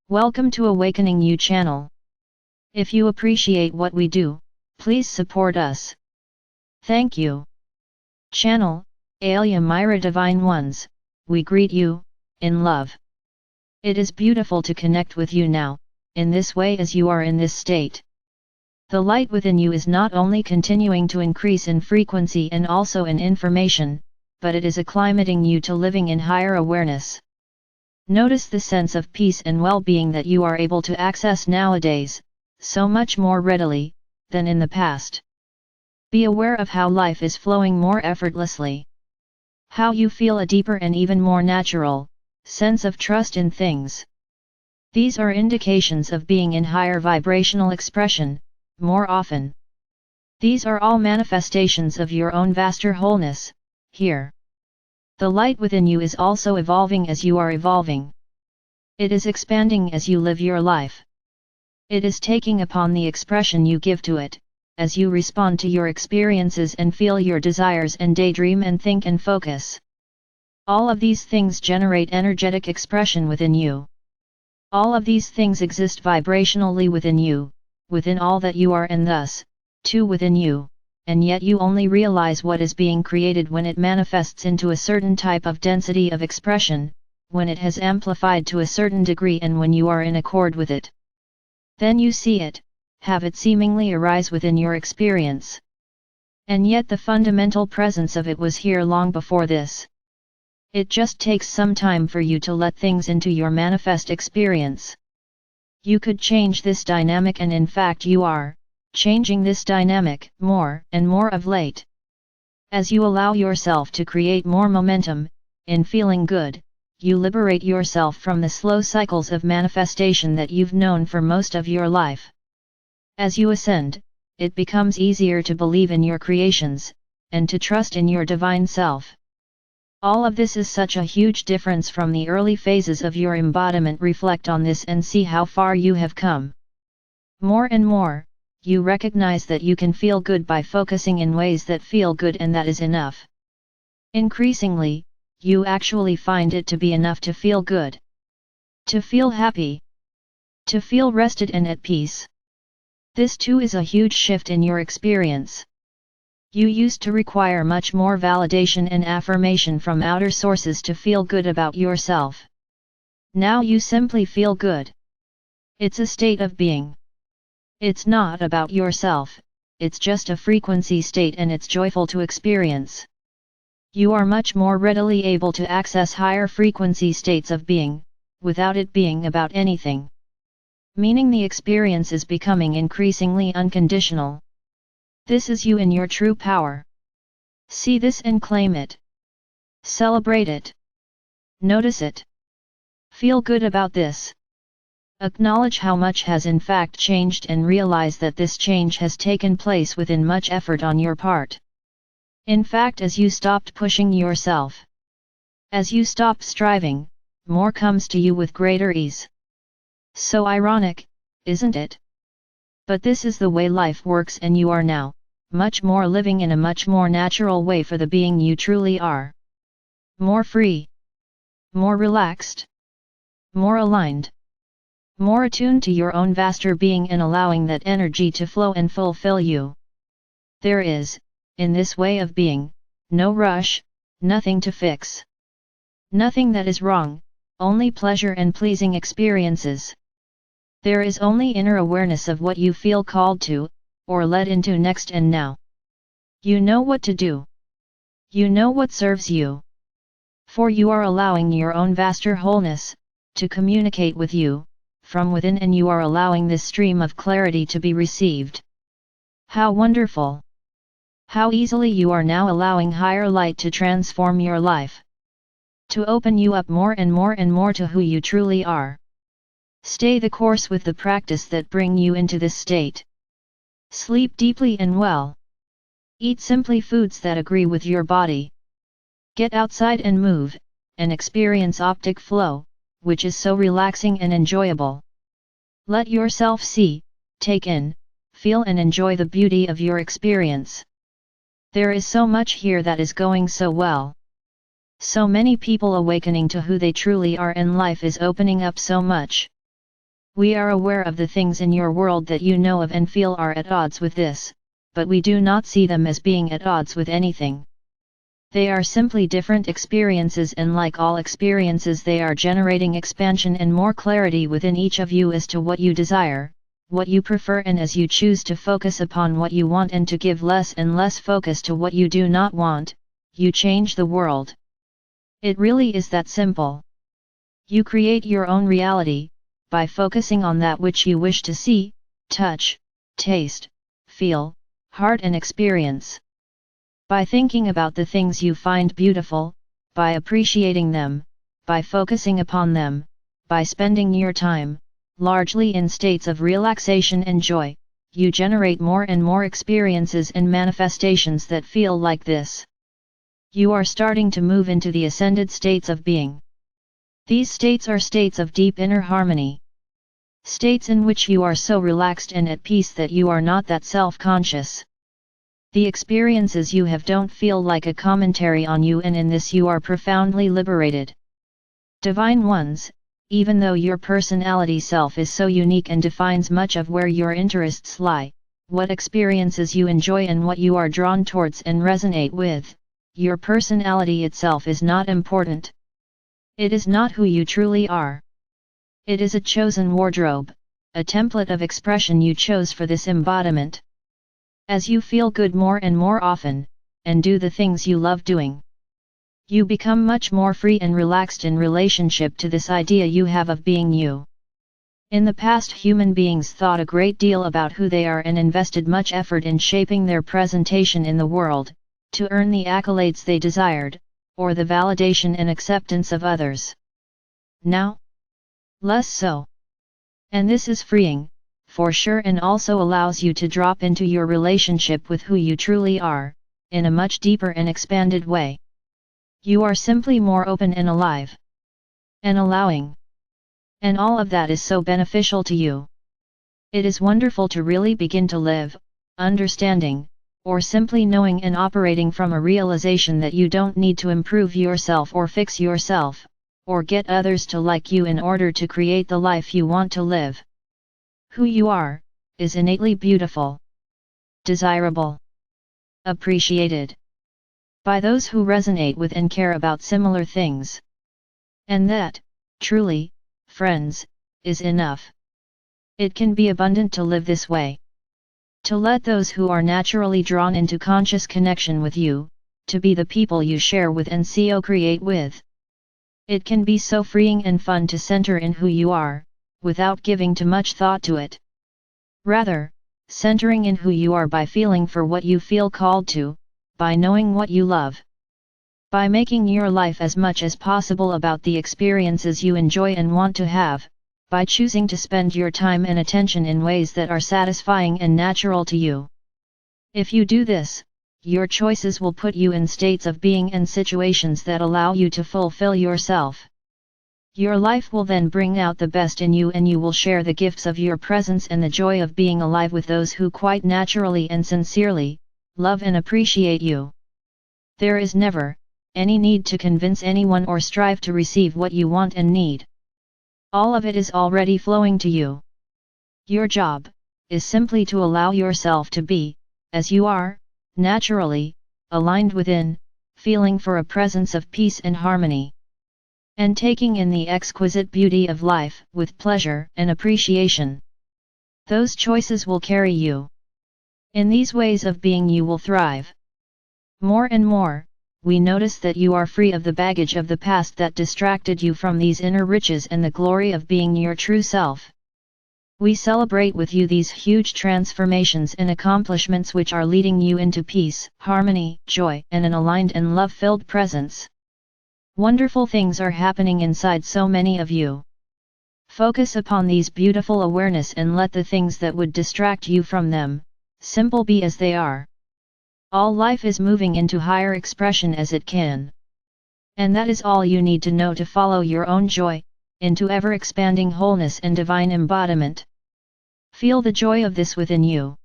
Welcome to Awakening You channel. If you appreciate what we do, please support us. Thank you. Channel, Alia Myra Divine Ones, we greet you, in love. It is beautiful to connect with you now, in this way as you are in this state. The light within you is not only continuing to increase in frequency and also in information, but it is acclimating you to living in higher awareness. Notice the sense of peace and well-being that you are able to access nowadays, so much more readily than in the past. Be aware of how life is flowing more effortlessly. How you feel a deeper and even more natural sense of trust in things. These are indications of being in higher vibrational expression, more often. These are all manifestations of your own vaster wholeness, here. The light within you is also evolving as you are evolving. It is expanding as you live your life. It is taking upon the expression you give to it, as you respond to your experiences and feel your desires and daydream and think and focus. All of these things generate energetic expression within you. All of these things exist vibrationally within you, within all that you are and thus, too within you, and yet you only realize what is being created when it manifests into a certain type of density of expression, when it has amplified to a certain degree and when you are in accord with it. Then you see it, have it seemingly arise within your experience. And yet the fundamental presence of it was here long before this. It just takes some time for you to let things into your manifest experience. You could change this dynamic, and in fact you are changing this dynamic more and more of late. As you allow yourself to create more momentum in feeling good, you liberate yourself from the slow cycles of manifestation that you've known for most of your life. As you ascend, it becomes easier to believe in your creations, and to trust in your divine self. All of this is such a huge difference from the early phases of your embodiment. Reflect on this and see how far you have come. More and more, you recognize that you can feel good by focusing in ways that feel good, and that is enough. Increasingly, you actually find it to be enough to feel good. To feel happy. To feel rested and at peace. This too is a huge shift in your experience. You used to require much more validation and affirmation from outer sources to feel good about yourself. Now you simply feel good. It's a state of being. It's not about yourself, it's just a frequency state, and it's joyful to experience. You are much more readily able to access higher frequency states of being, without it being about anything. Meaning the experience is becoming increasingly unconditional. This is you in your true power. See this and claim it. Celebrate it. Notice it. Feel good about this. Acknowledge how much has in fact changed, and realize that this change has taken place within much effort on your part. In fact, as you stopped pushing yourself, as you stopped striving, more comes to you with greater ease. So ironic, isn't it? But this is the way life works, and you are now much more living in a much more natural way for the being you truly are. More free. More relaxed. More aligned. More attuned to your own vaster being, and allowing that energy to flow and fulfill you. There is, in this way of being, no rush, nothing to fix. Nothing that is wrong, only pleasure and pleasing experiences. There is only inner awareness of what you feel called to, or led into next and now. You know what to do. You know what serves you. For you are allowing your own vaster wholeness to communicate with you from within, and you are allowing this stream of clarity to be received. How wonderful! How easily you are now allowing higher light to transform your life. To open you up more and more and more to who you truly are. Stay the course with the practice that bring you into this state. Sleep deeply and well. Eat simply foods that agree with your body. Get outside and move, and experience optic flow, which is so relaxing and enjoyable. Let yourself see, take in, feel and enjoy the beauty of your experience. There is so much here that is going so well. So many people awakening to who they truly are, and life is opening up so much. We are aware of the things in your world that you know of and feel are at odds with this, but we do not see them as being at odds with anything. They are simply different experiences, and like all experiences they are generating expansion and more clarity within each of you as to what you desire, what you prefer, and as you choose to focus upon what you want and to give less and less focus to what you do not want, you change the world. It really is that simple. You create your own reality, by focusing on that which you wish to see, touch, taste, feel, heart and experience. By thinking about the things you find beautiful, by appreciating them, by focusing upon them, by spending your time, largely in states of relaxation and joy, you generate more and more experiences and manifestations that feel like this. You are starting to move into the ascended states of being. These states are states of deep inner harmony. States in which you are so relaxed and at peace that you are not that self-conscious. The experiences you have don't feel like a commentary on you, and in this you are profoundly liberated. Divine Ones, even though your personality self is so unique and defines much of where your interests lie, what experiences you enjoy and what you are drawn towards and resonate with, your personality itself is not important. It is not who you truly are. It is a chosen wardrobe, a template of expression you chose for this embodiment. As you feel good more and more often, and do the things you love doing, you become much more free and relaxed in relationship to this idea you have of being you. In the past, human beings thought a great deal about who they are and invested much effort in shaping their presentation in the world, to earn the accolades they desired, or the validation and acceptance of others. Now, less so. And this is freeing, for sure, and also allows you to drop into your relationship with who you truly are, in a much deeper and expanded way. You are simply more open and alive. And allowing. And all of that is so beneficial to you. It is wonderful to really begin to live, understanding, or simply knowing and operating from a realization that you don't need to improve yourself or fix yourself, or get others to like you in order to create the life you want to live. Who you are, is innately beautiful, desirable, appreciated by those who resonate with and care about similar things. And that, truly, friends, is enough. It can be abundant to live this way. To let those who are naturally drawn into conscious connection with you, to be the people you share with and co-create with. It can be so freeing and fun to center in who you are, without giving too much thought to it. Rather, centering in who you are by feeling for what you feel called to, by knowing what you love. By making your life as much as possible about the experiences you enjoy and want to have, by choosing to spend your time and attention in ways that are satisfying and natural to you. If you do this, your choices will put you in states of being and situations that allow you to fulfill yourself. Your life will then bring out the best in you, and you will share the gifts of your presence and the joy of being alive with those who quite naturally and sincerely love and appreciate you. There is never any need to convince anyone or strive to receive what you want and need. All of it is already flowing to you. Your job is simply to allow yourself to be, as you are, naturally, aligned within, feeling for a presence of peace and harmony, and taking in the exquisite beauty of life with pleasure and appreciation. Those choices will carry you. In these ways of being you will thrive. More and more, we notice that you are free of the baggage of the past that distracted you from these inner riches and the glory of being your true self. We celebrate with you these huge transformations and accomplishments which are leading you into peace, harmony, joy, and an aligned and love-filled presence. Wonderful things are happening inside so many of you. Focus upon these beautiful awareness and let the things that would distract you from them, simple be as they are. All life is moving into higher expression as it can. And that is all you need to know to follow your own joy, into ever-expanding wholeness and divine embodiment. Feel the joy of this within you.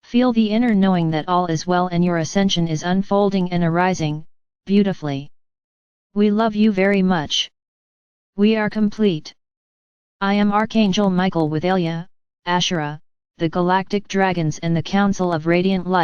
Feel the inner knowing that all is well and your ascension is unfolding and arising, beautifully. We love you very much. We are complete. I am Archangel Michael with Elia, Asherah, the Galactic Dragons and the Council of Radiant Light.